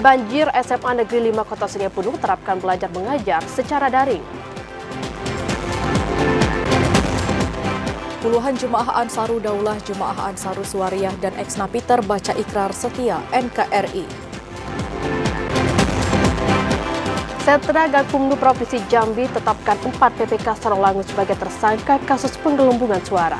Banjir SMA Negeri 5 Kota Sungai Penuh terapkan belajar mengajar secara daring. Puluhan jemaah Ansarud Daulah, jemaah Ansarus Suwariyah dan ex-Napiter baca ikrar setia NKRI. Sentra Gakumdu Provinsi Jambi tetapkan 4 PPK Sarolangun sebagai tersangka kasus penggelembungan suara.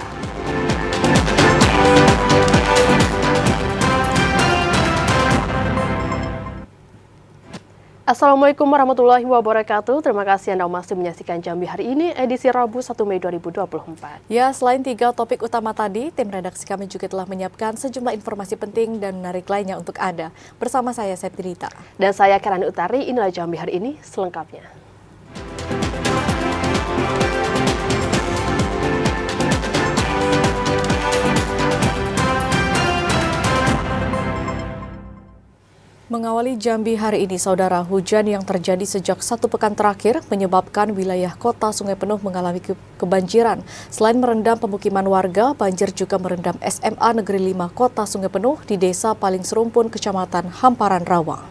Assalamualaikum warahmatullahi wabarakatuh. Terima kasih Anda masih menyaksikan Jambi hari ini, edisi Rabu 1 Mei 2024. Ya, selain 3 topik utama tadi, tim redaksi kami juga telah menyiapkan sejumlah informasi penting dan menarik lainnya untuk Anda. Bersama saya, Septinita. Dan saya, Kirani Utari, inilah Jambi hari ini selengkapnya. Mengawali Jambi hari ini, saudara, hujan yang terjadi sejak 1 pekan terakhir menyebabkan wilayah kota Sungai Penuh mengalami kebanjiran. Selain merendam pemukiman warga, banjir juga merendam SMA Negeri 5 Kota Sungai Penuh di Desa Paling Serumpun, Kecamatan Hamparan Rawang.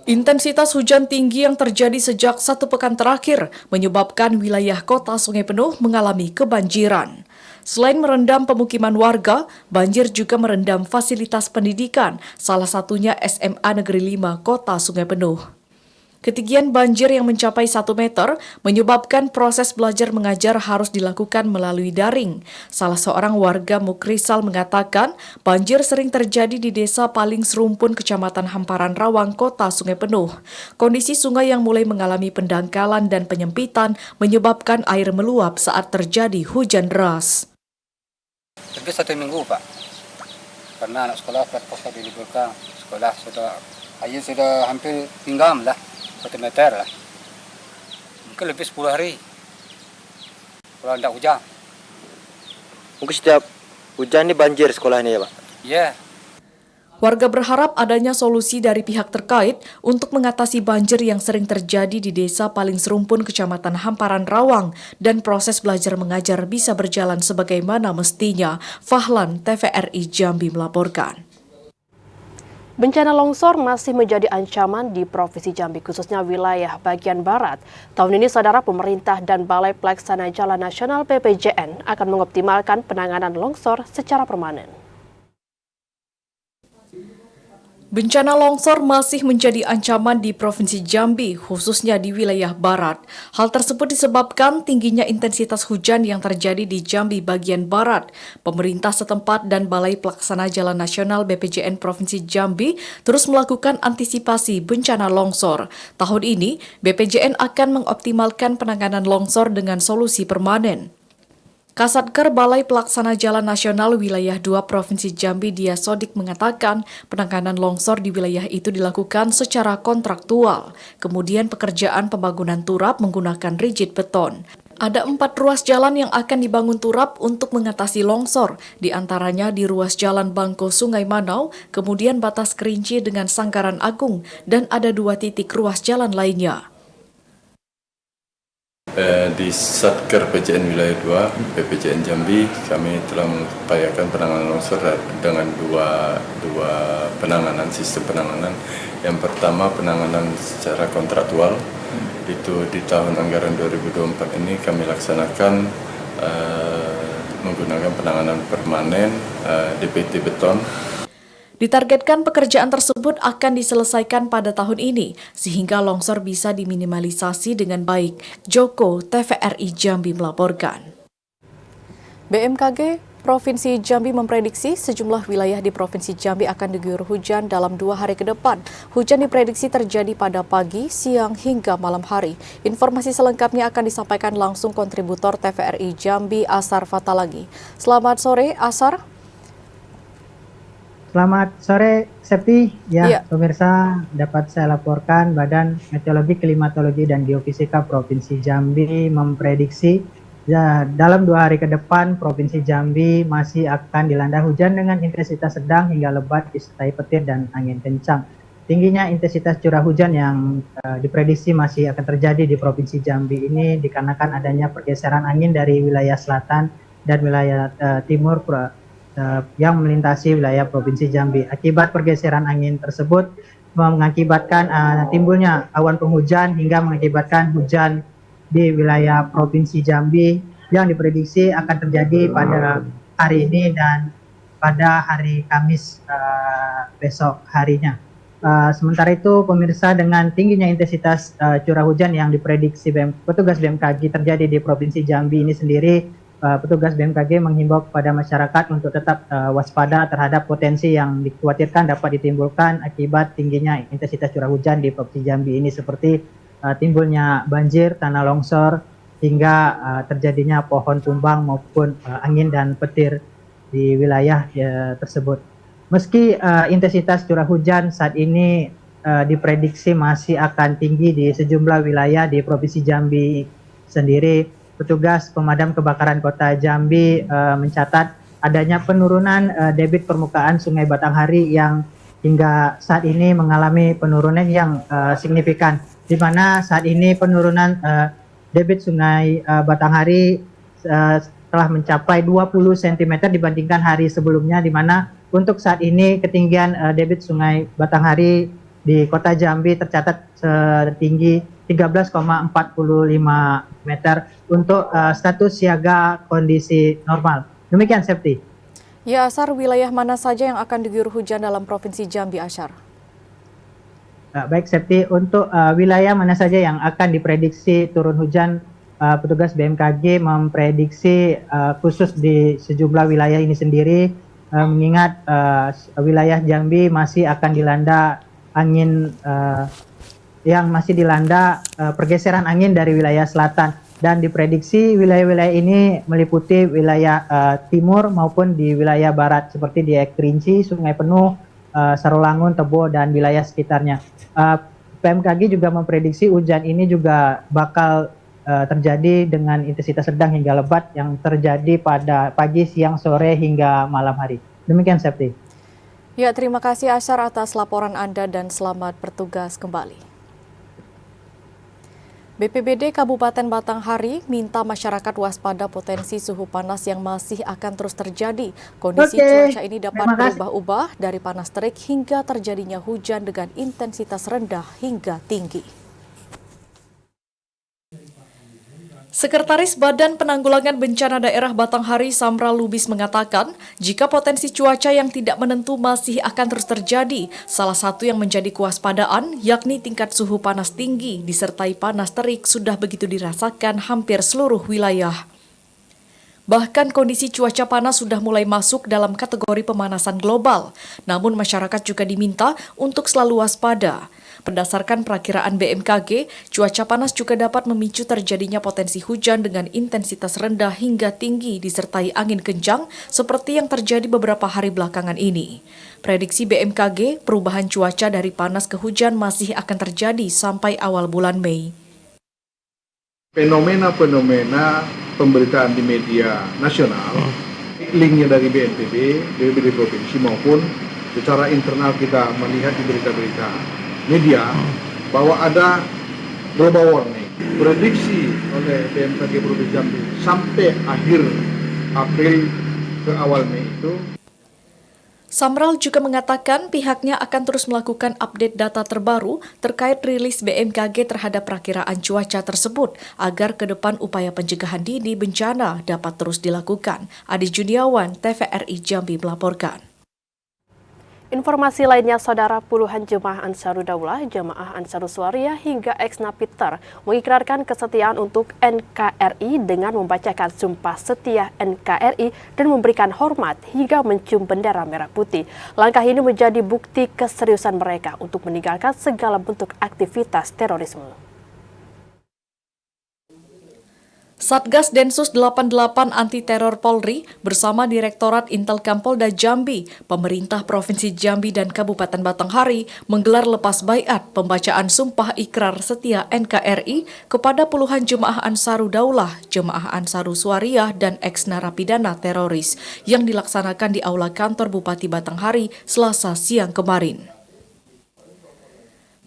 Intensitas hujan tinggi yang terjadi sejak 1 pekan terakhir menyebabkan wilayah kota Sungai Penuh mengalami kebanjiran. Selain merendam pemukiman warga, banjir juga merendam fasilitas pendidikan, salah satunya SMA Negeri 5 Kota Sungai Penuh. Ketinggian banjir yang mencapai 1 meter menyebabkan proses belajar mengajar harus dilakukan melalui daring. Salah seorang warga Mukrisal mengatakan banjir sering terjadi di Desa Paling Serumpun, Kecamatan Hamparan Rawang, Kota Sungai Penuh. Kondisi sungai yang mulai mengalami pendangkalan dan penyempitan menyebabkan air meluap saat terjadi hujan deras. Lebih 1 minggu, Pak. Karena anak sekolah terpaksa diliburkan. Sekolah air sudah hampir pinggam lah, 1 meter lah. Mungkin lebih 10 hari. Kalau tidak hujan. Mungkin setiap hujan ini banjir sekolah ini ya, Pak? Iya. Warga berharap adanya solusi dari pihak terkait untuk mengatasi banjir yang sering terjadi di Desa Paling Serumpun, Kecamatan Hamparan Rawang, dan proses belajar mengajar bisa berjalan sebagaimana mestinya. Fahlan, TVRI Jambi melaporkan. Bencana longsor masih menjadi ancaman di Provinsi Jambi, khususnya wilayah bagian barat. Tahun ini, saudara, pemerintah dan Balai Pelaksana Jalan Nasional BPJN akan mengoptimalkan penanganan longsor secara permanen. Bencana longsor masih menjadi ancaman di Provinsi Jambi, khususnya di wilayah barat. Hal tersebut disebabkan tingginya intensitas hujan yang terjadi di Jambi bagian barat. Pemerintah setempat dan Balai Pelaksana Jalan Nasional BPJN Provinsi Jambi terus melakukan antisipasi bencana longsor. Tahun ini, BPJN akan mengoptimalkan penanganan longsor dengan solusi permanen. Kasatker Balai Pelaksana Jalan Nasional Wilayah 2 Provinsi Jambi Dia Sodik mengatakan penanganan longsor di wilayah itu dilakukan secara kontraktual. Kemudian pekerjaan pembangunan turap menggunakan rigid beton. Ada 4 ruas jalan yang akan dibangun turap untuk mengatasi longsor, di antaranya di ruas Jalan Bangko Sungai Manau, kemudian Batas Kerinci dengan Sangkaran Agung, dan ada 2 titik ruas jalan lainnya. Di Satker PJN Wilayah 2, BPJN Jambi, kami telah mengupayakan penanganan longsor dengan dua sistem penanganan. Yang pertama, penanganan secara kontraktual, itu di tahun anggaran 2024 ini kami laksanakan menggunakan penanganan permanen DPT beton. Ditargetkan pekerjaan tersebut akan diselesaikan pada tahun ini, sehingga longsor bisa diminimalisasi dengan baik. Joko, TVRI Jambi melaporkan. BMKG Provinsi Jambi memprediksi sejumlah wilayah di Provinsi Jambi akan diguyur hujan dalam 2 hari ke depan. Hujan diprediksi terjadi pada pagi, siang, hingga malam hari. Informasi selengkapnya akan disampaikan langsung kontributor TVRI Jambi, Asar Fatalagi. Selamat sore, Asar. Selamat sore, Septi. Iya. Pemirsa, dapat saya laporkan Badan Meteorologi, Klimatologi, dan Geofisika Provinsi Jambi memprediksi dalam 2 hari ke depan Provinsi Jambi masih akan dilanda hujan dengan intensitas sedang hingga lebat disertai petir dan angin kencang. Tingginya intensitas curah hujan yang diprediksi masih akan terjadi di Provinsi Jambi ini dikarenakan adanya pergeseran angin dari wilayah selatan dan wilayah timur yang melintasi wilayah Provinsi Jambi. Akibat pergeseran angin tersebut mengakibatkan timbulnya awan penghujan hingga mengakibatkan hujan di wilayah Provinsi Jambi yang diprediksi akan terjadi pada hari ini dan pada hari Kamis besok harinya. Sementara itu, pemirsa, dengan tingginya intensitas curah hujan yang diprediksi petugas BMKG terjadi di Provinsi Jambi ini sendiri, petugas BMKG menghimbau kepada masyarakat untuk tetap waspada terhadap potensi yang dikhawatirkan dapat ditimbulkan akibat tingginya intensitas curah hujan di Provinsi Jambi ini, seperti timbulnya banjir, tanah longsor, hingga terjadinya pohon tumbang maupun angin dan petir di wilayah tersebut. Meski intensitas curah hujan saat ini diprediksi masih akan tinggi di sejumlah wilayah di Provinsi Jambi sendiri, petugas pemadam kebakaran Kota Jambi mencatat adanya penurunan debit permukaan Sungai Batanghari yang hingga saat ini mengalami penurunan yang signifikan, di mana saat ini penurunan debit Sungai Batanghari telah mencapai 20 cm dibandingkan hari sebelumnya, di mana untuk saat ini ketinggian debit Sungai Batanghari di Kota Jambi tercatat setinggi 13,45 meter untuk status siaga kondisi normal. Demikian, Septi. Ya, Asyar, wilayah mana saja yang akan diguyur hujan dalam Provinsi Jambi, Asyar? Baik, Septi, untuk wilayah mana saja yang akan diprediksi turun hujan, petugas BMKG memprediksi khusus di sejumlah wilayah ini sendiri, mengingat wilayah Jambi masih akan dilanda angin yang masih dilanda pergeseran angin dari wilayah selatan, dan diprediksi wilayah-wilayah ini meliputi wilayah timur maupun di wilayah barat seperti di Kerinci, Sungai Penuh, Sarolangun, Tebo, dan wilayah sekitarnya. BMKG juga memprediksi hujan ini juga bakal terjadi dengan intensitas sedang hingga lebat yang terjadi pada pagi, siang, sore, hingga malam hari. Demikian, Septi. Ya, terima kasih Asyar atas laporan Anda dan selamat bertugas kembali. BPBD Kabupaten Batanghari minta masyarakat waspada potensi suhu panas yang masih akan terus terjadi. Kondisi cuaca ini dapat berubah-ubah dari panas terik hingga terjadinya hujan dengan intensitas rendah hingga tinggi. Sekretaris Badan Penanggulangan Bencana Daerah Batanghari Samral Lubis mengatakan, jika potensi cuaca yang tidak menentu masih akan terus terjadi, salah satu yang menjadi kewaspadaan yakni tingkat suhu panas tinggi disertai panas terik sudah begitu dirasakan hampir seluruh wilayah. Bahkan kondisi cuaca panas sudah mulai masuk dalam kategori pemanasan global, namun masyarakat juga diminta untuk selalu waspada. Berdasarkan perakiraan BMKG, cuaca panas juga dapat memicu terjadinya potensi hujan dengan intensitas rendah hingga tinggi disertai angin kencang seperti yang terjadi beberapa hari belakangan ini. Prediksi BMKG, perubahan cuaca dari panas ke hujan masih akan terjadi sampai awal bulan Mei. Fenomena-fenomena pemberitaan di media nasional, linknya dari BNPB, BPBD Provinsi maupun secara internal kita melihat di berita-berita media bahwa ada global warming. Prediksi oleh BMKG Provinsi Jambi sampai akhir April ke awal Mei itu. Samral juga mengatakan pihaknya akan terus melakukan update data terbaru terkait rilis BMKG terhadap perakiraan cuaca tersebut agar ke depan upaya pencegahan dini bencana dapat terus dilakukan. Adi Juniawan, TVRI Jambi melaporkan. Informasi lainnya, saudara, puluhan jemaah Ansarud Daulah, jemaah Ansarus Suariah hingga ex-Napiter mengikrarkan kesetiaan untuk NKRI dengan membacakan sumpah setia NKRI dan memberikan hormat hingga mencium bendera merah putih. Langkah ini menjadi bukti keseriusan mereka untuk meninggalkan segala bentuk aktivitas terorisme. Satgas Densus 88 Anti Teror Polri bersama Direktorat Intelkam Polda Jambi, pemerintah Provinsi Jambi dan Kabupaten Batanghari menggelar lepas baiat pembacaan sumpah ikrar setia NKRI kepada puluhan jemaah Ansarud Daulah, jemaah Ansarus Suariah dan ex-narapidana teroris yang dilaksanakan di Aula Kantor Bupati Batanghari Selasa siang kemarin.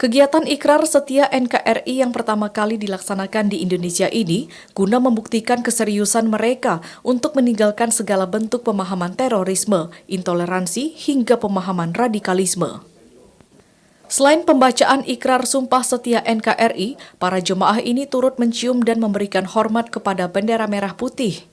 Kegiatan ikrar setia NKRI yang pertama kali dilaksanakan di Indonesia ini guna membuktikan keseriusan mereka untuk meninggalkan segala bentuk pemahaman terorisme, intoleransi, hingga pemahaman radikalisme. Selain pembacaan ikrar sumpah setia NKRI, para jemaah ini turut mencium dan memberikan hormat kepada bendera merah putih.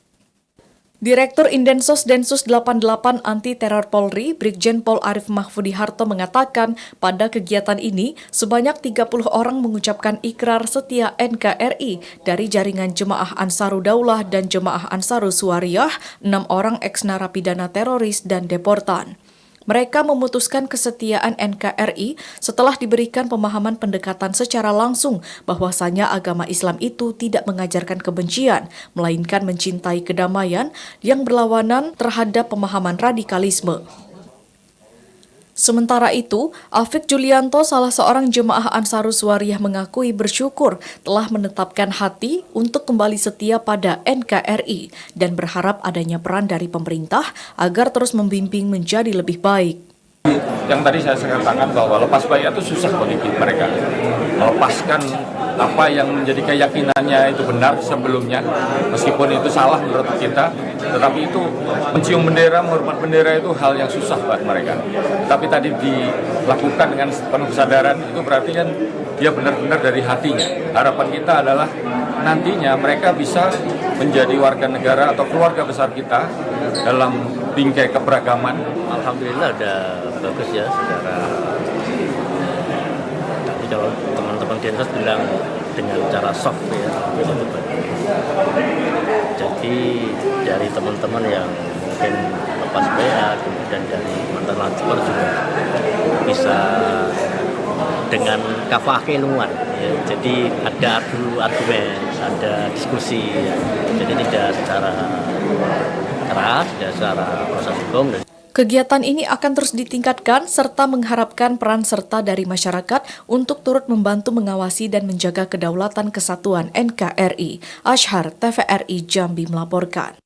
Direktur Indensos Densus 88 Anti Teror Polri, Brigjen Pol Arief Mahfudi Harto mengatakan pada kegiatan ini sebanyak 30 orang mengucapkan ikrar setia NKRI dari jaringan Jemaah Ansarud Daulah dan Jemaah Ansarus Suwariyah, 6 orang eks-narapidana teroris dan deportan. Mereka memutuskan kesetiaan NKRI setelah diberikan pemahaman pendekatan secara langsung bahwasanya agama Islam itu tidak mengajarkan kebencian, melainkan mencintai kedamaian yang berlawanan terhadap pemahaman radikalisme. Sementara itu, Afik Julianto, salah seorang jemaah Ansarus Suwariyah, mengakui bersyukur telah menetapkan hati untuk kembali setia pada NKRI dan berharap adanya peran dari pemerintah agar terus membimbing menjadi lebih baik. Yang tadi saya katakan bahwa lepas bayat itu susah bagi mereka. Melepaskan apa yang menjadi keyakinannya itu benar sebelumnya, meskipun itu salah menurut kita, tetapi itu mencium bendera, menghormat bendera itu hal yang susah buat mereka. Tapi tadi dilakukan dengan penuh kesadaran, itu berarti kan dia benar-benar dari hatinya. Harapan kita adalah nantinya mereka bisa menjadi warga negara atau keluarga besar kita dalam bingkai keberagaman. Alhamdulillah udah bagus ya secara tapi kalau teman-teman Densus bilang dengan cara soft ya itu bagus. Jadi dari teman-teman yang mungkin lepas bayar kemudian dari mantan laskar juga bisa dengan kafah keilmuan ya. Jadi ada argumen, ada diskusi ya. Jadi tidak secara keras, tidak secara proses hukum. Kegiatan ini akan terus ditingkatkan serta mengharapkan peran serta dari masyarakat untuk turut membantu mengawasi dan menjaga kedaulatan kesatuan NKRI. Ashar, TVRI Jambi melaporkan.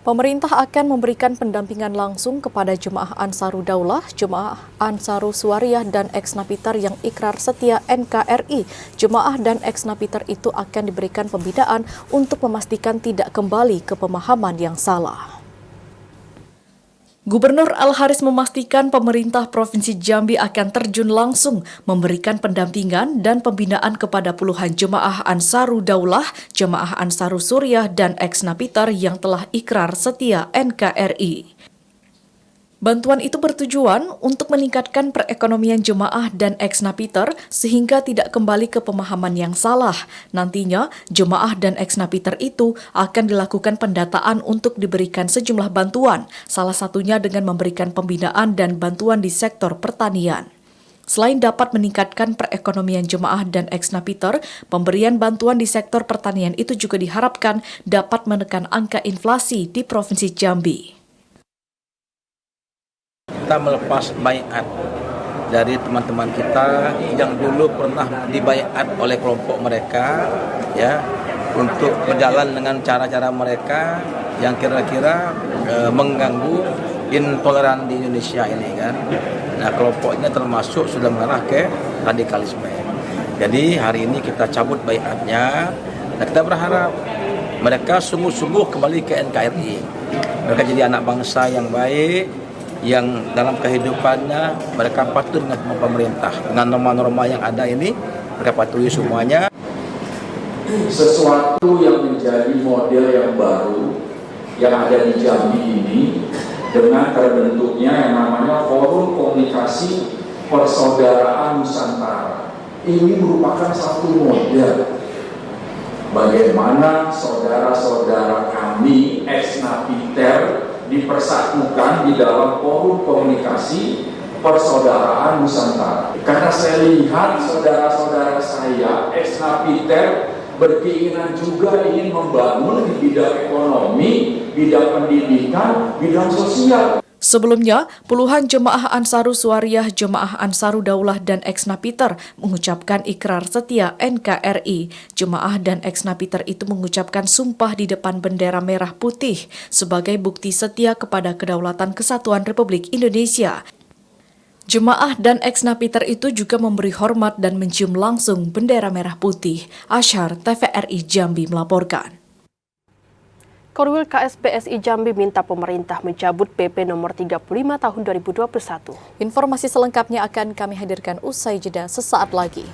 Pemerintah akan memberikan pendampingan langsung kepada Jemaah Ansarud Daulah, Jemaah Ansarus Suwariyah dan eks-napiter yang ikrar setia NKRI. Jemaah dan eks-napiter itu akan diberikan pembinaan untuk memastikan tidak kembali ke pemahaman yang salah. Gubernur Al-Haris memastikan pemerintah Provinsi Jambi akan terjun langsung memberikan pendampingan dan pembinaan kepada puluhan jemaah Ansarud Daulah, jemaah Ansarus Suwariyah dan eks-napiter yang telah ikrar setia NKRI. Bantuan itu bertujuan untuk meningkatkan perekonomian jemaah dan eks-napiter sehingga tidak kembali ke pemahaman yang salah. Nantinya, jemaah dan eks-napiter itu akan dilakukan pendataan untuk diberikan sejumlah bantuan, salah satunya dengan memberikan pembinaan dan bantuan di sektor pertanian. Selain dapat meningkatkan perekonomian jemaah dan eks-napiter, pemberian bantuan di sektor pertanian itu juga diharapkan dapat menekan angka inflasi di Provinsi Jambi. Kita melepas baiat dari teman-teman kita yang dulu pernah dibaiat oleh kelompok mereka ya untuk berjalan dengan cara-cara mereka yang kira-kira mengganggu intoleran di Indonesia ini kan. Nah, kelompok ini termasuk sudah mengarah ke radikalisme. Jadi hari ini kita cabut baiatnya dan kita berharap mereka sungguh-sungguh kembali ke NKRI. Mereka jadi anak bangsa yang baik, yang dalam kehidupannya mereka patuh dengan pemerintah, dengan norma-norma yang ada ini mereka patuhi semuanya. Sesuatu yang menjadi model yang baru yang ada di Jambi ini dengan terbentuknya yang namanya Forum Komunikasi Persaudaraan Nusantara. Ini merupakan satu model bagaimana saudara-saudara kami eks-napiter dipersatukan di dalam Forum Komunikasi Persaudaraan Nusantara. Karena saya lihat saudara-saudara saya eks-napiter berkeinginan juga ingin membangun di bidang ekonomi, bidang pendidikan, bidang sosial. Sebelumnya, puluhan jemaah Ansarus Suwariyah, jemaah Ansarud Daulah dan eks-napiter mengucapkan ikrar setia NKRI. Jemaah dan eks-napiter itu mengucapkan sumpah di depan bendera merah putih sebagai bukti setia kepada kedaulatan kesatuan Republik Indonesia. Jemaah dan ex-napiter itu juga memberi hormat dan mencium langsung bendera merah putih. Asyhar, TVRI Jambi melaporkan. Korwil KSBSI Jambi minta pemerintah mencabut PP nomor 35 tahun 2021. Informasi selengkapnya akan kami hadirkan usai jeda sesaat lagi.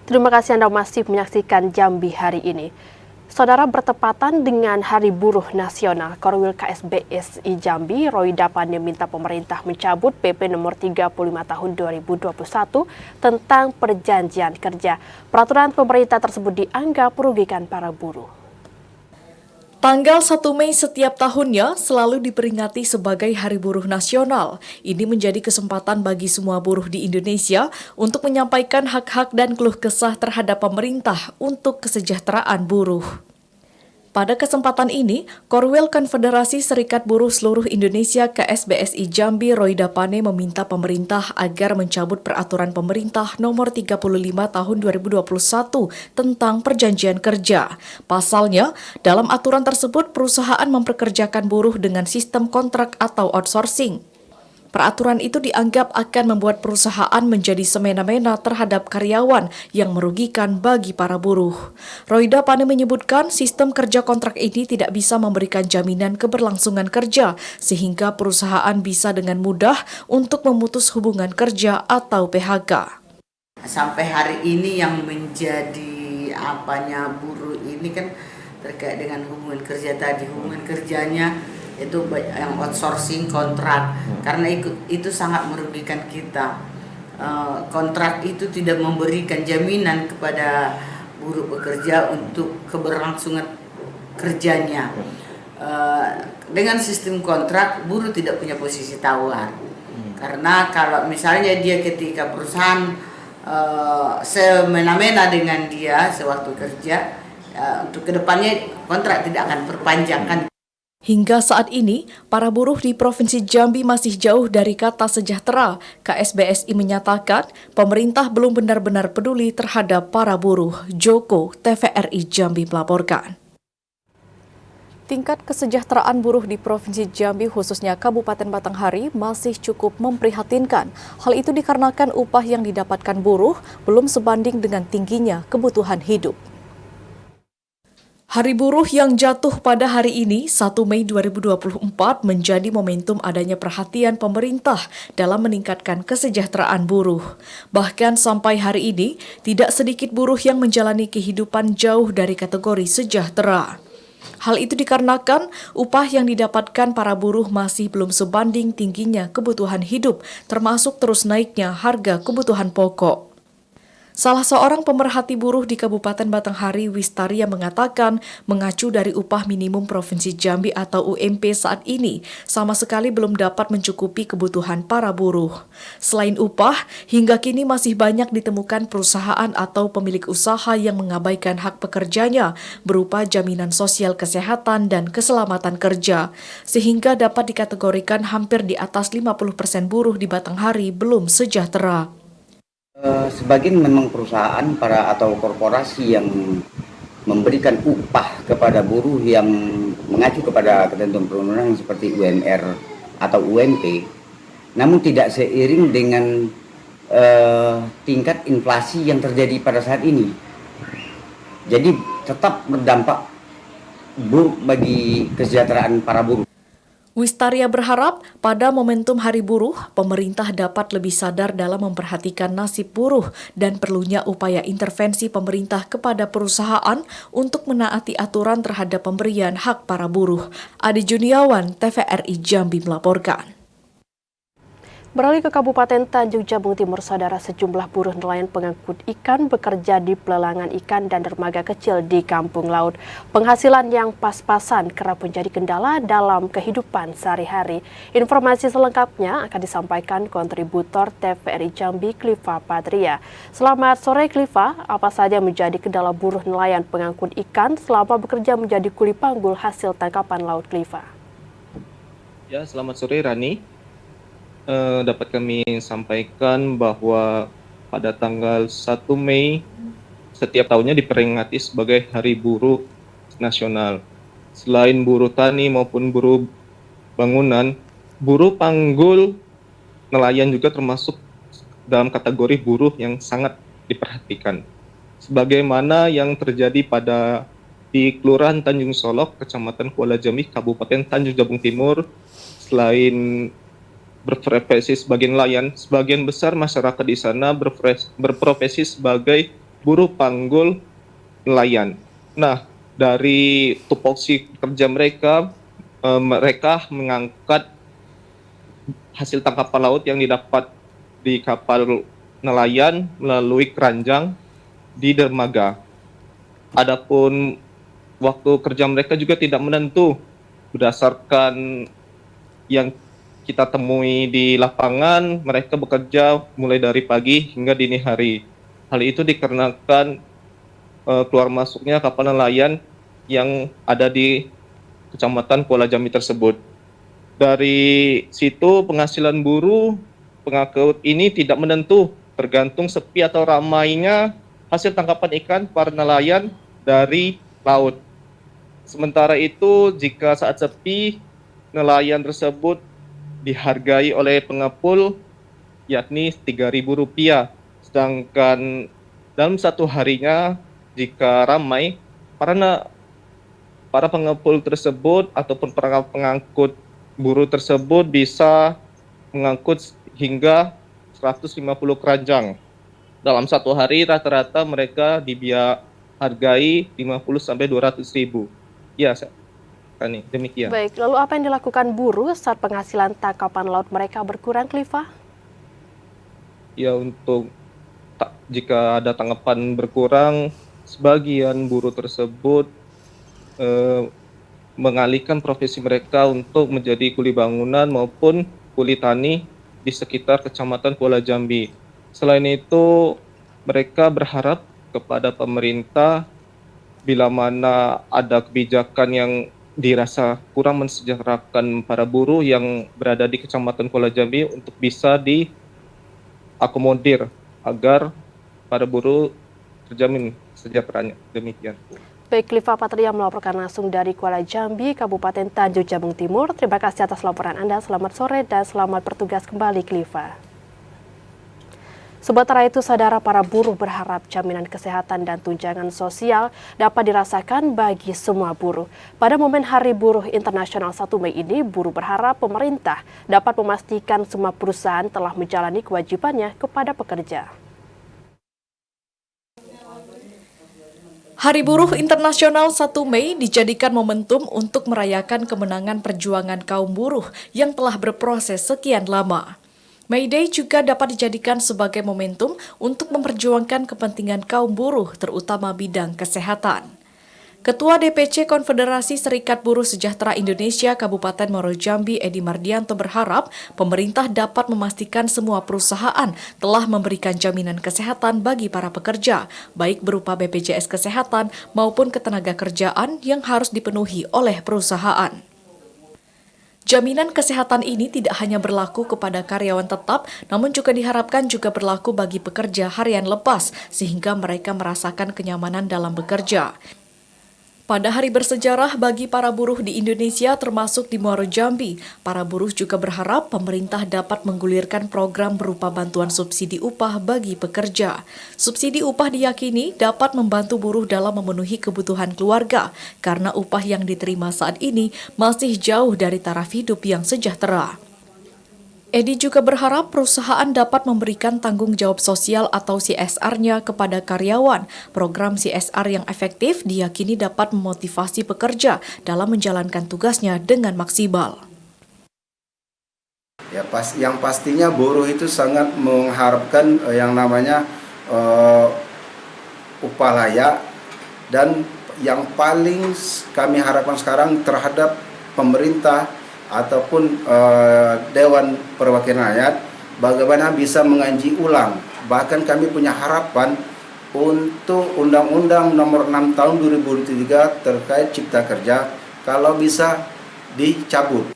Terima kasih Anda masih menyaksikan Jambi hari ini. Saudara, bertepatan dengan Hari Buruh Nasional, Korwil KSBSI Jambi, Roy Dapane minta pemerintah mencabut PP nomor 35 tahun 2021 tentang perjanjian kerja. Peraturan pemerintah tersebut dianggap merugikan para buruh. Tanggal 1 Mei setiap tahunnya selalu diperingati sebagai Hari Buruh Nasional. Ini menjadi kesempatan bagi semua buruh di Indonesia untuk menyampaikan hak-hak dan keluh kesah terhadap pemerintah untuk kesejahteraan buruh. Pada kesempatan ini, Korwil Konfederasi Serikat Buruh Seluruh Indonesia KSBSI Jambi Roy Dapane meminta pemerintah agar mencabut peraturan pemerintah nomor 35 tahun 2021 tentang perjanjian kerja. Pasalnya, dalam aturan tersebut perusahaan mempekerjakan buruh dengan sistem kontrak atau outsourcing. Peraturan itu dianggap akan membuat perusahaan menjadi semena-mena terhadap karyawan yang merugikan bagi para buruh. Roy Dapane menyebutkan sistem kerja kontrak ini tidak bisa memberikan jaminan keberlangsungan kerja sehingga perusahaan bisa dengan mudah untuk memutus hubungan kerja atau PHK. Sampai hari ini yang menjadi buruh ini kan terkait dengan hubungan kerja tadi, hubungan kerjanya itu yang outsourcing kontrak, karena itu sangat merugikan kita. Kontrak itu tidak memberikan jaminan kepada buruh pekerja untuk keberlangsungan kerjanya. Dengan sistem kontrak, buruh tidak punya posisi tawar, karena kalau misalnya dia ketika perusahaan semena-mena dengan dia sewaktu kerja, untuk kedepannya kontrak tidak akan perpanjangkan. Hingga saat ini, para buruh di Provinsi Jambi masih jauh dari kata sejahtera. KSBSI menyatakan pemerintah belum benar-benar peduli terhadap para buruh. Joko, TVRI Jambi melaporkan. Tingkat kesejahteraan buruh di Provinsi Jambi khususnya Kabupaten Batanghari masih cukup memprihatinkan. Hal itu dikarenakan upah yang didapatkan buruh belum sebanding dengan tingginya kebutuhan hidup. Hari Buruh yang jatuh pada hari ini, 1 Mei 2024, menjadi momentum adanya perhatian pemerintah dalam meningkatkan kesejahteraan buruh. Bahkan sampai hari ini, tidak sedikit buruh yang menjalani kehidupan jauh dari kategori sejahtera. Hal itu dikarenakan upah yang didapatkan para buruh masih belum sebanding tingginya kebutuhan hidup, termasuk terus naiknya harga kebutuhan pokok. Salah seorang pemerhati buruh di Kabupaten Batanghari, Wistaria, mengatakan mengacu dari upah minimum Provinsi Jambi atau UMP saat ini sama sekali belum dapat mencukupi kebutuhan para buruh. Selain upah, hingga kini masih banyak ditemukan perusahaan atau pemilik usaha yang mengabaikan hak pekerjanya berupa jaminan sosial kesehatan dan keselamatan kerja, sehingga dapat dikategorikan hampir di atas 50% buruh di Batanghari belum sejahtera. Sebagian memang perusahaan atau korporasi yang memberikan upah kepada buruh yang mengacu kepada ketentuan perundang-undangan seperti UMR atau UMP, namun tidak seiring dengan tingkat inflasi yang terjadi pada saat ini. Jadi tetap berdampak buruk bagi kesejahteraan para buruh. Wistaria berharap pada momentum Hari Buruh, pemerintah dapat lebih sadar dalam memperhatikan nasib buruh dan perlunya upaya intervensi pemerintah kepada perusahaan untuk menaati aturan terhadap pemberian hak para buruh. Adi Juniawan, TVRI Jambi melaporkan. Beralih ke Kabupaten Tanjung Jabung Timur, saudara, sejumlah buruh nelayan pengangkut ikan bekerja di pelelangan ikan dan dermaga kecil di kampung laut. Penghasilan yang pas-pasan kerap menjadi kendala dalam kehidupan sehari-hari. Informasi selengkapnya akan disampaikan kontributor TVRI Jambi, Cliva Patria. Selamat sore, Cliva. Apa saja menjadi kendala buruh nelayan pengangkut ikan selama bekerja menjadi kuli panggul hasil tangkapan laut, Cliva? Ya, selamat sore, Rani. Dapat kami sampaikan bahwa pada tanggal 1 Mei setiap tahunnya diperingati sebagai Hari Buruh Nasional. Selain buruh tani maupun buruh bangunan, buruh panggul nelayan juga termasuk dalam kategori buruh yang sangat diperhatikan. Sebagaimana yang terjadi di Kelurahan Tanjung Solok, Kecamatan Kuala Jambi, Kabupaten Tanjung Jabung Timur, selain berprofesi sebagai nelayan, sebagian besar masyarakat di sana berprofesi sebagai buruh panggul nelayan. Nah, dari tupoksi kerja mereka, mereka mengangkat hasil tangkapan laut yang didapat di kapal nelayan melalui keranjang di dermaga. Adapun waktu kerja mereka juga tidak menentu berdasarkan yang kita temui di lapangan. Mereka bekerja mulai dari pagi hingga dini hari. Hal itu dikarenakan keluar masuknya kapal nelayan yang ada di Kecamatan Kuala Jambi tersebut. Dari situ penghasilan buruh pengangkut ini tidak menentu, tergantung sepi atau ramainya hasil tangkapan ikan para nelayan dari laut. Sementara itu, jika saat sepi, nelayan tersebut dihargai oleh pengepul yakni Rp3.000. Sedangkan dalam satu harinya jika ramai, para pengepul tersebut ataupun para pengangkut buruh tersebut bisa mengangkut hingga 150 keranjang. Dalam satu hari rata-rata mereka hargai 50-200 ribu. Ya, demikian. Baik, lalu apa yang dilakukan buruh saat penghasilan tangkapan laut mereka berkurang, Cliva? Ya, jika ada tangkapan berkurang, sebagian buruh tersebut mengalihkan profesi mereka untuk menjadi kuli bangunan maupun kuli tani di sekitar Kecamatan Kuala Jambi. Selain itu, mereka berharap kepada pemerintah bila mana ada kebijakan yang dirasa kurang mensejahterakan para buruh yang berada di Kecamatan Kuala Jambi untuk bisa diakomodir agar para buruh terjamin sejahteranya. Demikian. Baik, Cliva Patria melaporkan langsung dari Kuala Jambi, Kabupaten Tanjung Jabung Timur. Terima kasih atas laporan Anda. Selamat sore dan selamat bertugas kembali, Cliva. Sementara itu, saudara, para buruh berharap jaminan kesehatan dan tunjangan sosial dapat dirasakan bagi semua buruh. Pada momen Hari Buruh Internasional 1 Mei ini, buruh berharap pemerintah dapat memastikan semua perusahaan telah menjalani kewajibannya kepada pekerja. Hari Buruh Internasional 1 Mei dijadikan momentum untuk merayakan kemenangan perjuangan kaum buruh yang telah berproses sekian lama. May Day juga dapat dijadikan sebagai momentum untuk memperjuangkan kepentingan kaum buruh, terutama bidang kesehatan. Ketua DPC Konfederasi Serikat Buruh Sejahtera Indonesia Kabupaten Muaro Jambi, Edi Mardianto, berharap pemerintah dapat memastikan semua perusahaan telah memberikan jaminan kesehatan bagi para pekerja, baik berupa BPJS Kesehatan maupun ketenagakerjaan yang harus dipenuhi oleh perusahaan. Jaminan kesehatan ini tidak hanya berlaku kepada karyawan tetap, namun juga diharapkan juga berlaku bagi pekerja harian lepas, sehingga mereka merasakan kenyamanan dalam bekerja. Pada hari bersejarah bagi para buruh di Indonesia termasuk di Muaro Jambi, para buruh juga berharap pemerintah dapat menggulirkan program berupa bantuan subsidi upah bagi pekerja. Subsidi upah diyakini dapat membantu buruh dalam memenuhi kebutuhan keluarga, karena upah yang diterima saat ini masih jauh dari taraf hidup yang sejahtera. Edi juga berharap perusahaan dapat memberikan tanggung jawab sosial atau CSR-nya kepada karyawan. Program CSR yang efektif diyakini dapat memotivasi pekerja dalam menjalankan tugasnya dengan maksimal. Ya yang pastinya buruh itu sangat mengharapkan yang namanya upah layak, dan yang paling kami harapkan sekarang terhadap pemerintah ataupun Dewan Perwakilan Rakyat bagaimana bisa mengkaji ulang. Bahkan kami punya harapan untuk Undang-Undang Nomor 6 Tahun 2003 terkait Cipta Kerja kalau bisa dicabut.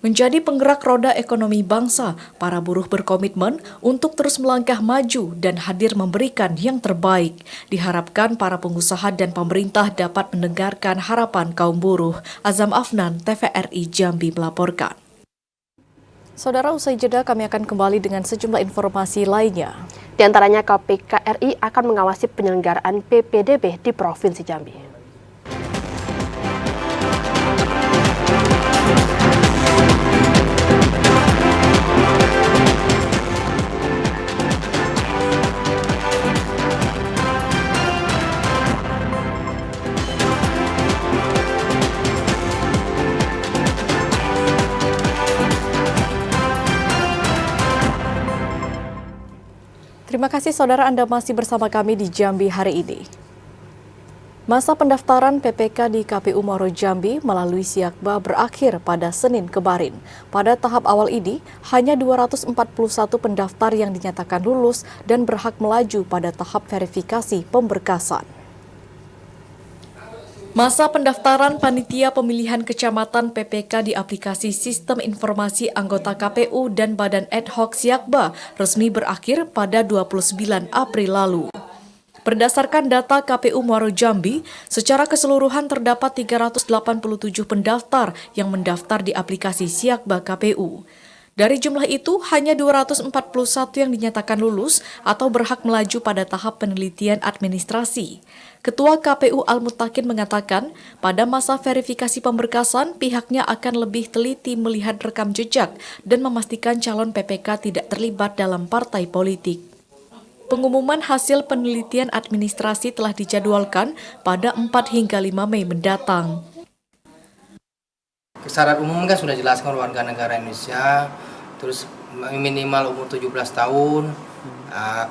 Menjadi penggerak roda ekonomi bangsa, para buruh berkomitmen untuk terus melangkah maju dan hadir memberikan yang terbaik. Diharapkan para pengusaha dan pemerintah dapat mendengarkan harapan kaum buruh. Azam Afnan, TVRI Jambi melaporkan. Saudara, usai jeda kami akan kembali dengan sejumlah informasi lainnya. Di antaranya KPK RI akan mengawasi penyelenggaraan PPDB di Provinsi Jambi. Terima kasih saudara, Anda masih bersama kami di Jambi hari ini. Masa pendaftaran PPK di KPU Muaro Jambi melalui Siakba berakhir pada Senin kemarin. Pada tahap awal ini, hanya 241 pendaftar yang dinyatakan lulus dan berhak melaju pada tahap verifikasi pemberkasan. Masa pendaftaran panitia pemilihan kecamatan PPK di aplikasi Sistem Informasi Anggota KPU dan Badan Ad Hoc Siakba resmi berakhir pada 29 April lalu. Berdasarkan data KPU Muaro Jambi, secara keseluruhan terdapat 387 pendaftar yang mendaftar di aplikasi Siakba KPU. Dari jumlah itu, hanya 241 yang dinyatakan lulus atau berhak melaju pada tahap penelitian administrasi. Ketua KPU Al-Mutakin mengatakan, pada masa verifikasi pemberkasan, pihaknya akan lebih teliti melihat rekam jejak dan memastikan calon PPK tidak terlibat dalam partai politik. Pengumuman hasil penelitian administrasi telah dijadwalkan pada 4 hingga 5 Mei mendatang. Syarat umum kan sudah jelaskan warga negara Indonesia, terus minimal umur 17 tahun,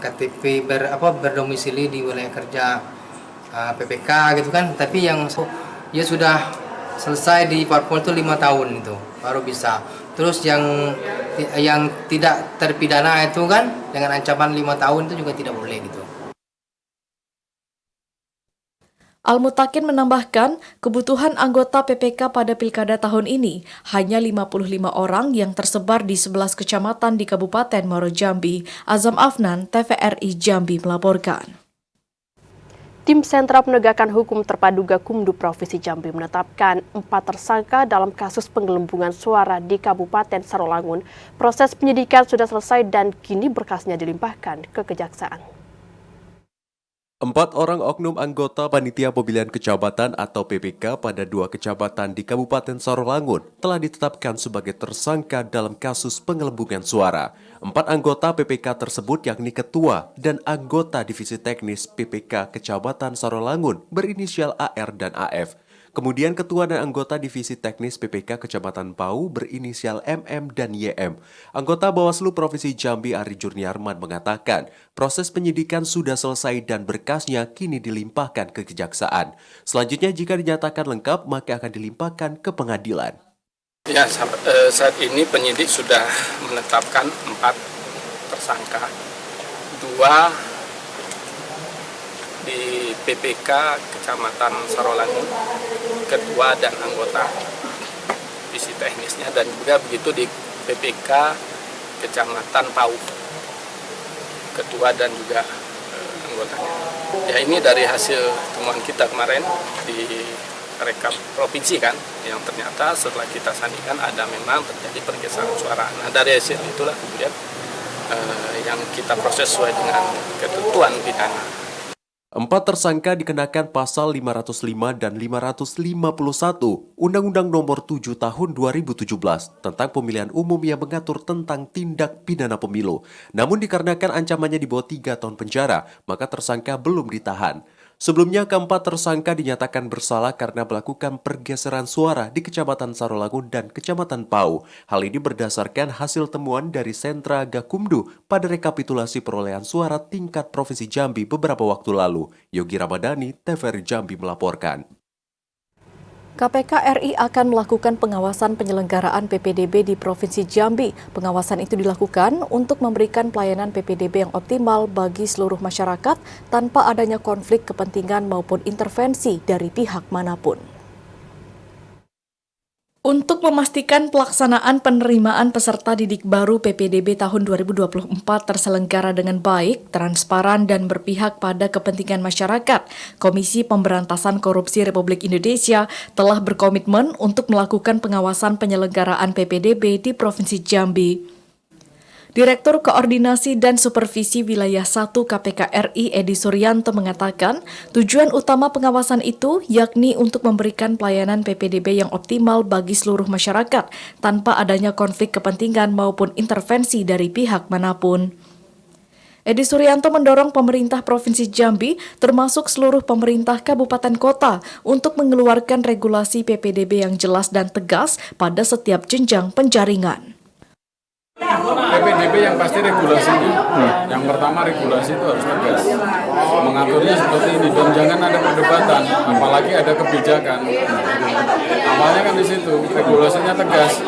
KTP berdomisili di wilayah kerja PPK gitu kan. Tapi yang ya sudah selesai di parpol itu 5 tahun itu baru bisa. Terus yang tidak terpidana itu kan dengan ancaman 5 tahun itu juga tidak boleh gitu. Al-Mutakin menambahkan, kebutuhan anggota PPK pada pilkada tahun ini hanya 55 orang yang tersebar di 11 kecamatan di Kabupaten Muaro Jambi. Azam Afnan, TVRI Jambi melaporkan. Tim Sentra Penegakan Hukum Terpadu Gakumdu Provinsi Jambi menetapkan 4 tersangka dalam kasus penggelembungan suara di Kabupaten Sarolangun. Proses penyidikan sudah selesai dan kini berkasnya dilimpahkan ke Kejaksaan. 4 orang oknum anggota Panitia Pemilihan Kecamatan atau PPK pada 2 kecamatan di Kabupaten Sarolangun telah ditetapkan sebagai tersangka dalam kasus penggelembungan suara. 4 anggota PPK tersebut yakni Ketua dan anggota Divisi Teknis PPK Kecamatan Sarolangun berinisial AR dan AF. Kemudian Ketua dan anggota Divisi Teknis PPK Kecamatan Pau berinisial MM dan YM. Anggota Bawaslu Provinsi Jambi Ari Jurniarman mengatakan, proses penyidikan sudah selesai dan berkasnya kini dilimpahkan ke Kejaksaan. Selanjutnya jika dinyatakan lengkap, maka akan dilimpahkan ke pengadilan. Ya, saat ini penyidik sudah menetapkan 4 tersangka, 2 di PPK Kecamatan Sarolangun, Ketua dan anggota Divisi Teknisnya, dan juga begitu di PPK Kecamatan Pau, Ketua dan juga anggotanya. Ya, ini dari hasil temuan kita kemarin di rekap provinsi kan, yang ternyata setelah kita sandingkan ada memang terjadi pergeseran suara. Nah, dari hasil itulah kemudian yang kita proses sesuai dengan ketentuan pidana. 4 tersangka dikenakan pasal 505 dan 551 Undang-Undang Nomor 7 Tahun 2017 tentang pemilihan umum yang mengatur tentang tindak pidana pemilu. Namun dikarenakan ancamannya di bawah 3 tahun penjara, maka tersangka belum ditahan. Sebelumnya, keempat tersangka dinyatakan bersalah karena melakukan pergeseran suara di Kecamatan Sarolangun dan Kecamatan Pau. Hal ini berdasarkan hasil temuan dari Sentra Gakumdu pada rekapitulasi perolehan suara tingkat Provinsi Jambi beberapa waktu lalu. Yogi Ramadhani, TVRI Jambi melaporkan. KPK RI akan melakukan pengawasan penyelenggaraan PPDB di Provinsi Jambi. Pengawasan itu dilakukan untuk memberikan pelayanan PPDB yang optimal bagi seluruh masyarakat tanpa adanya konflik kepentingan maupun intervensi dari pihak manapun. Untuk memastikan pelaksanaan penerimaan peserta didik baru PPDB tahun 2024 terselenggara dengan baik, transparan, dan berpihak pada kepentingan masyarakat, Komisi Pemberantasan Korupsi Republik Indonesia telah berkomitmen untuk melakukan pengawasan penyelenggaraan PPDB di Provinsi Jambi. Direktur Koordinasi dan Supervisi Wilayah 1 KPK RI Edi Suryanto mengatakan, tujuan utama pengawasan itu yakni untuk memberikan pelayanan PPDB yang optimal bagi seluruh masyarakat tanpa adanya konflik kepentingan maupun intervensi dari pihak manapun. Edi Suryanto mendorong pemerintah Provinsi Jambi termasuk seluruh pemerintah kabupaten kota untuk mengeluarkan regulasi PPDB yang jelas dan tegas pada setiap jenjang penjaringan. PPDB yang pasti regulasinya. Yang pertama regulasi itu harus tegas. Mengaturnya seperti ini dan jangan ada perdebatan, apalagi ada kebijakan. Awalnya kan di situ regulasinya tegas.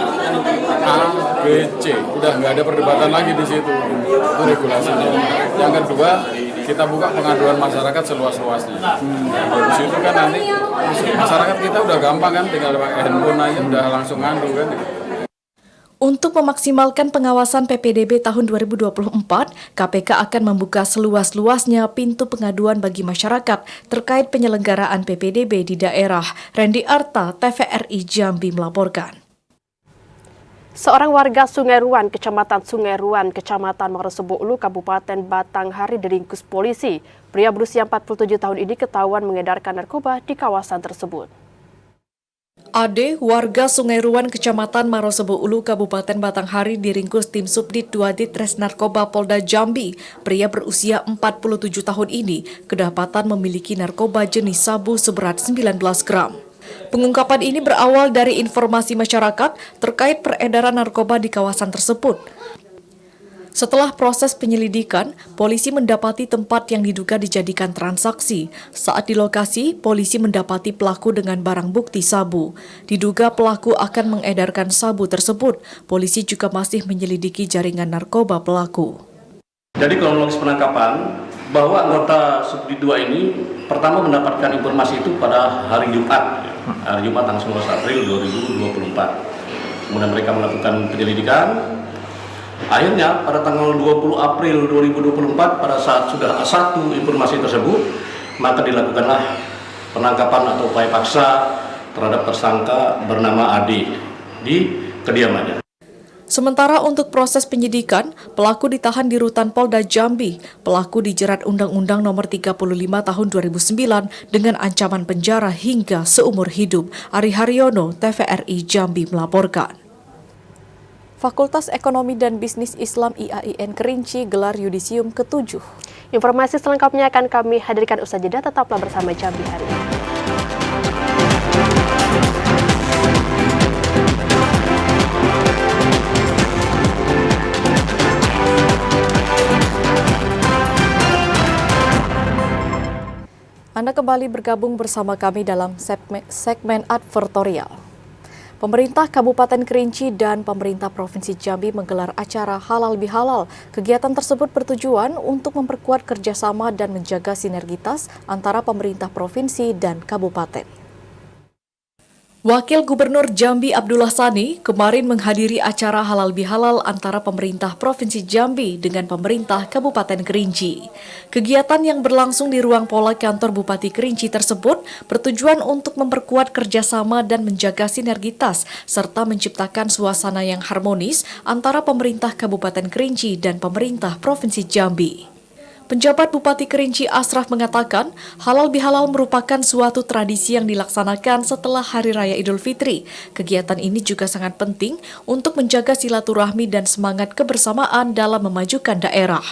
A, B, C. Udah nggak ada perdebatan lagi di situ. Itu regulasinya. Yang kedua, kita buka pengaduan masyarakat seluas-luasnya. Dari situ kan nanti masyarakat kita udah gampang kan, tinggal pakai handphone aja udah langsung ngadu kan. Untuk memaksimalkan pengawasan PPDB tahun 2024, KPK akan membuka seluas-luasnya pintu pengaduan bagi masyarakat terkait penyelenggaraan PPDB di daerah. Randy Arta, TVRI Jambi melaporkan. Seorang warga Sungai Ruan, Kecamatan Marosebu Ulu, Kabupaten Batanghari diringkus polisi. Pria berusia 47 tahun ini ketahuan mengedarkan narkoba di kawasan tersebut. Ade, warga Sungai Ruan, Kecamatan Marosebu Ulu, Kabupaten Batanghari diringkus tim Subdit 2 Ditres Narkoba Polda Jambi. Pria berusia 47 tahun ini kedapatan memiliki narkoba jenis sabu seberat 19 gram. Pengungkapan ini berawal dari informasi masyarakat terkait peredaran narkoba di kawasan tersebut. Setelah proses penyelidikan, polisi mendapati tempat yang diduga dijadikan transaksi. Saat di lokasi, polisi mendapati pelaku dengan barang bukti sabu. Diduga pelaku akan mengedarkan sabu tersebut. Polisi juga masih menyelidiki jaringan narkoba pelaku. Jadi kronologis penangkapan, bahwa anggota Subdit 2 ini pertama mendapatkan informasi itu pada hari Jumat tanggal 19 April 2024. Kemudian mereka melakukan penyelidikan. Akhirnya pada tanggal 20 April 2024 pada saat sudah satu informasi tersebut, maka dilakukanlah penangkapan atau upaya paksa terhadap tersangka bernama Adi di kediamannya. Sementara untuk proses penyidikan, pelaku ditahan di Rutan Polda Jambi. Pelaku dijerat Undang-Undang Nomor 35 Tahun 2009 dengan ancaman penjara hingga seumur hidup. Ari Haryono, TVRI Jambi melaporkan. Fakultas Ekonomi dan Bisnis Islam IAIN Kerinci gelar yudisium ke-7. Informasi selengkapnya akan kami hadirkan usai jeda, tetaplah bersama Jambi hari ini. Anda kembali bergabung bersama kami dalam segmen advertorial. Pemerintah Kabupaten Kerinci dan pemerintah Provinsi Jambi menggelar acara Halal Bihalal. Kegiatan tersebut bertujuan untuk memperkuat kerjasama dan menjaga sinergitas antara pemerintah provinsi dan kabupaten. Wakil Gubernur Jambi Abdullah Sani kemarin menghadiri acara Halal Bihalal antara pemerintah Provinsi Jambi dengan pemerintah Kabupaten Kerinci. Kegiatan yang berlangsung di ruang pola kantor Bupati Kerinci tersebut bertujuan untuk memperkuat kerjasama dan menjaga sinergitas serta menciptakan suasana yang harmonis antara pemerintah Kabupaten Kerinci dan pemerintah Provinsi Jambi. Penjabat Bupati Kerinci Asraf mengatakan, Halal Bihalal merupakan suatu tradisi yang dilaksanakan setelah Hari Raya Idul Fitri. Kegiatan ini juga sangat penting untuk menjaga silaturahmi dan semangat kebersamaan dalam memajukan daerah.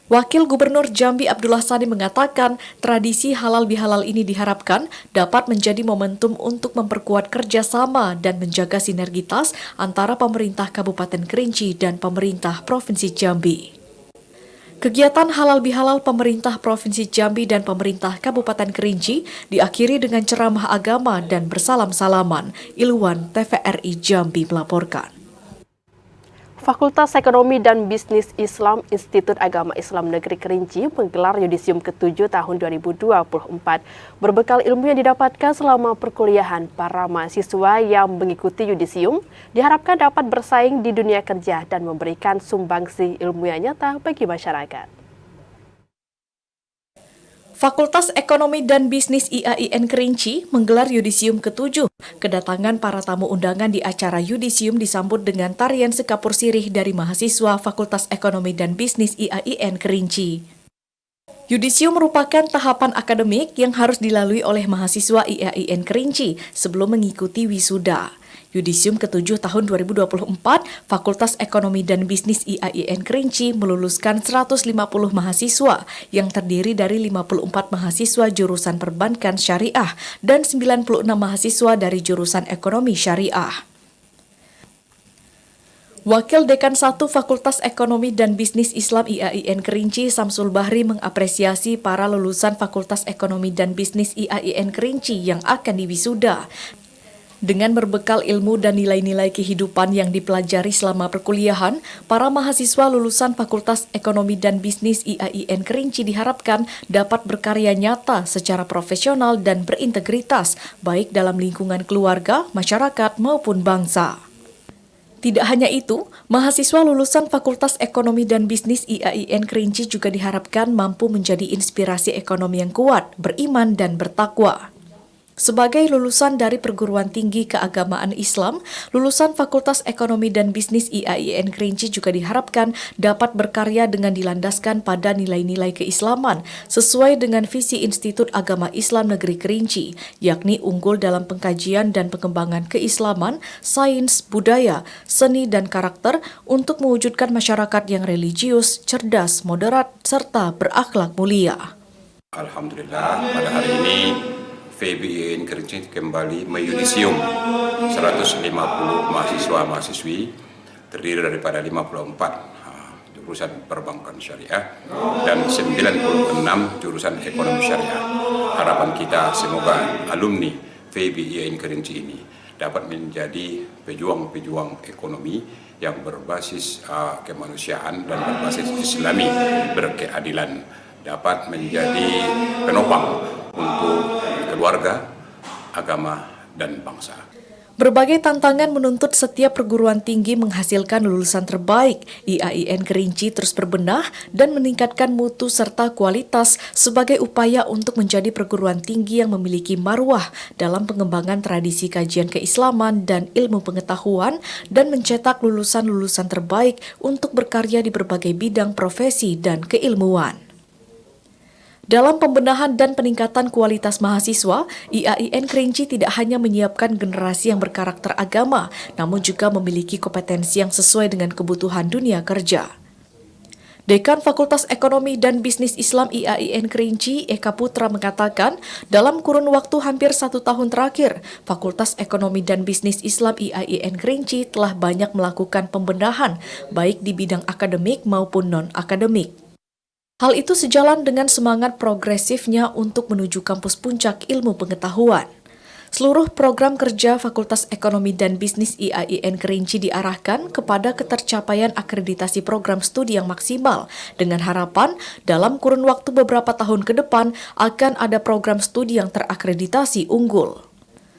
Wakil Gubernur Jambi Abdullah Sani mengatakan tradisi halal bihalal ini diharapkan dapat menjadi momentum untuk memperkuat kerjasama dan menjaga sinergitas antara pemerintah Kabupaten Kerinci dan pemerintah Provinsi Jambi. Kegiatan halal bihalal pemerintah Provinsi Jambi dan pemerintah Kabupaten Kerinci diakhiri dengan ceramah agama dan bersalam-salaman. Ilwan TVRI Jambi melaporkan. Fakultas Ekonomi dan Bisnis Islam Institut Agama Islam Negeri Kerinci menggelar Yudisium ke-7 tahun 2024. Berbekal ilmu yang didapatkan selama perkuliahan, para mahasiswa yang mengikuti Yudisium diharapkan dapat bersaing di dunia kerja dan memberikan sumbangsi ilmu yang nyata bagi masyarakat. Fakultas Ekonomi dan Bisnis IAIN Kerinci menggelar Yudisium ke-7. Kedatangan para tamu undangan di acara Yudisium disambut dengan tarian sekapur sirih dari mahasiswa Fakultas Ekonomi dan Bisnis IAIN Kerinci. Yudisium merupakan tahapan akademik yang harus dilalui oleh mahasiswa IAIN Kerinci sebelum mengikuti wisuda. Yudisium ke-7 tahun 2024, Fakultas Ekonomi dan Bisnis IAIN Kerinci meluluskan 150 mahasiswa yang terdiri dari 54 mahasiswa jurusan Perbankan Syariah dan 96 mahasiswa dari jurusan Ekonomi Syariah. Wakil Dekan 1 Fakultas Ekonomi dan Bisnis Islam IAIN Kerinci Samsul Bahri mengapresiasi para lulusan Fakultas Ekonomi dan Bisnis IAIN Kerinci yang akan diwisuda. Dengan berbekal ilmu dan nilai-nilai kehidupan yang dipelajari selama perkuliahan, para mahasiswa lulusan Fakultas Ekonomi dan Bisnis IAIN Kerinci diharapkan dapat berkarya nyata secara profesional dan berintegritas, baik dalam lingkungan keluarga, masyarakat, maupun bangsa. Tidak hanya itu, mahasiswa lulusan Fakultas Ekonomi dan Bisnis IAIN Kerinci juga diharapkan mampu menjadi inspirasi ekonomi yang kuat, beriman, dan bertakwa. Sebagai lulusan dari perguruan tinggi keagamaan Islam, lulusan Fakultas Ekonomi dan Bisnis IAIN Kerinci juga diharapkan dapat berkarya dengan dilandaskan pada nilai-nilai keislaman sesuai dengan visi Institut Agama Islam Negeri Kerinci, yakni unggul dalam pengkajian dan pengembangan keislaman, sains, budaya, seni, dan karakter untuk mewujudkan masyarakat yang religius, cerdas, moderat, serta berakhlak mulia. Alhamdulillah, pada hari ini FEB Kerinci kembali meyudisium 150 mahasiswa-mahasiswi terdiri daripada 54 jurusan perbankan syariah dan 96 jurusan ekonomi syariah. Harapan kita semoga alumni FEB Kerinci ini dapat menjadi pejuang-pejuang ekonomi yang berbasis kemanusiaan dan berbasis islami berkeadilan, dapat menjadi penopang untuk keluarga, agama, dan bangsa. Berbagai tantangan menuntut setiap perguruan tinggi menghasilkan lulusan terbaik. IAIN Kerinci terus berbenah dan meningkatkan mutu serta kualitas sebagai upaya untuk menjadi perguruan tinggi yang memiliki marwah dalam pengembangan tradisi kajian keislaman dan ilmu pengetahuan dan mencetak lulusan-lulusan terbaik untuk berkarya di berbagai bidang profesi dan keilmuan. Dalam pembenahan dan peningkatan kualitas mahasiswa, IAIN Kerinci tidak hanya menyiapkan generasi yang berkarakter agama, namun juga memiliki kompetensi yang sesuai dengan kebutuhan dunia kerja. Dekan Fakultas Ekonomi dan Bisnis Islam IAIN Kerinci, Eka Putra mengatakan, dalam kurun waktu hampir 1 tahun terakhir, Fakultas Ekonomi dan Bisnis Islam IAIN Kerinci telah banyak melakukan pembenahan, baik di bidang akademik maupun non-akademik. Hal itu sejalan dengan semangat progresifnya untuk menuju kampus puncak ilmu pengetahuan. Seluruh program kerja Fakultas Ekonomi dan Bisnis IAIN Kerinci diarahkan kepada ketercapaian akreditasi program studi yang maksimal, dengan harapan dalam kurun waktu beberapa tahun ke depan akan ada program studi yang terakreditasi unggul.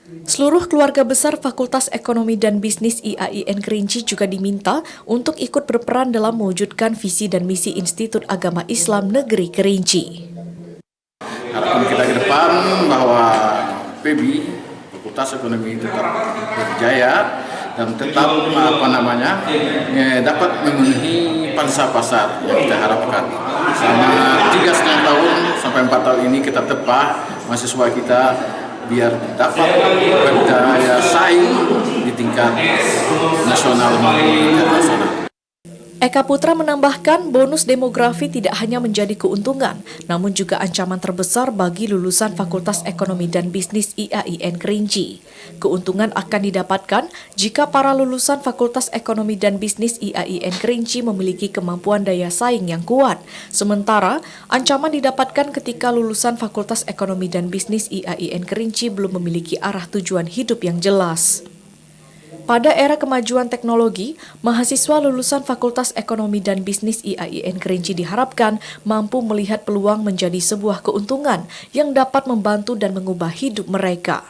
Seluruh keluarga besar Fakultas Ekonomi dan Bisnis IAIN Kerinci juga diminta untuk ikut berperan dalam mewujudkan visi dan misi Institut Agama Islam Negeri Kerinci. Harapan kita ke depan bahwa PEB, Fakultas Ekonomi, tetap berjaya dan tetap dapat memenuhi pangsa pasar yang kita harapkan. Selama 3,5 tahun sampai 4 tahun ini kita tepa mahasiswa kita biar dapat berdaya saing di tingkat nasional maupun internasional. Eka Putra menambahkan bonus demografi tidak hanya menjadi keuntungan, namun juga ancaman terbesar bagi lulusan Fakultas Ekonomi dan Bisnis IAIN Kerinci. Keuntungan akan didapatkan jika para lulusan Fakultas Ekonomi dan Bisnis IAIN Kerinci memiliki kemampuan daya saing yang kuat. Sementara, ancaman didapatkan ketika lulusan Fakultas Ekonomi dan Bisnis IAIN Kerinci belum memiliki arah tujuan hidup yang jelas. Pada era kemajuan teknologi, mahasiswa lulusan Fakultas Ekonomi dan Bisnis IAIN Kerinci diharapkan mampu melihat peluang menjadi sebuah keuntungan yang dapat membantu dan mengubah hidup mereka.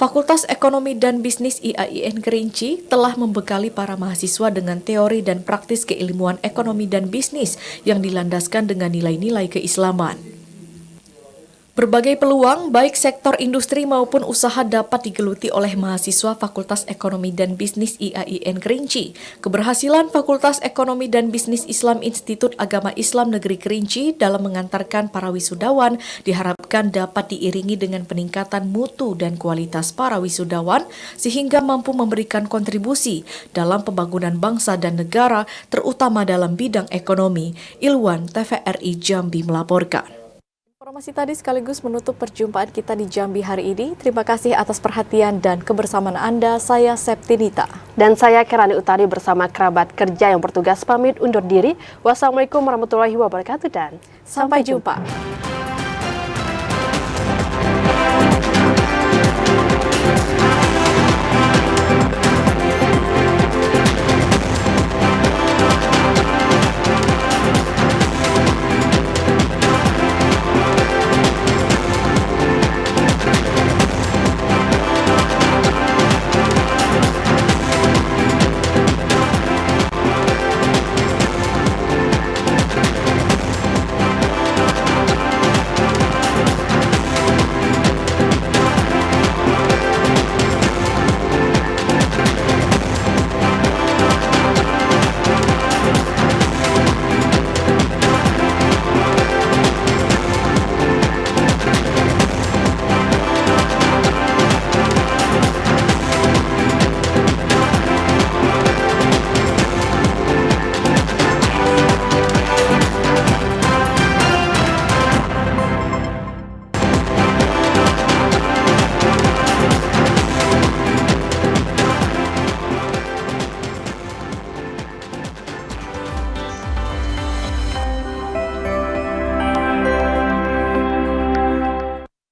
Fakultas Ekonomi dan Bisnis IAIN Kerinci telah membekali para mahasiswa dengan teori dan praktis keilmuan ekonomi dan bisnis yang dilandaskan dengan nilai-nilai keislaman. Berbagai peluang, baik sektor industri maupun usaha dapat digeluti oleh mahasiswa Fakultas Ekonomi dan Bisnis IAIN Kerinci. Keberhasilan Fakultas Ekonomi dan Bisnis Islam Institut Agama Islam Negeri Kerinci dalam mengantarkan para wisudawan diharapkan dapat diiringi dengan peningkatan mutu dan kualitas para wisudawan sehingga mampu memberikan kontribusi dalam pembangunan bangsa dan negara, terutama dalam bidang ekonomi. Ilwan, TVRI Jambi melaporkan. Informasi tadi sekaligus menutup perjumpaan kita di Jambi hari ini. Terima kasih atas perhatian dan kebersamaan Anda. Saya Septinita. Dan saya Kirani Utari bersama kerabat kerja yang bertugas pamit undur diri. Wassalamualaikum warahmatullahi wabarakatuh dan sampai jumpa.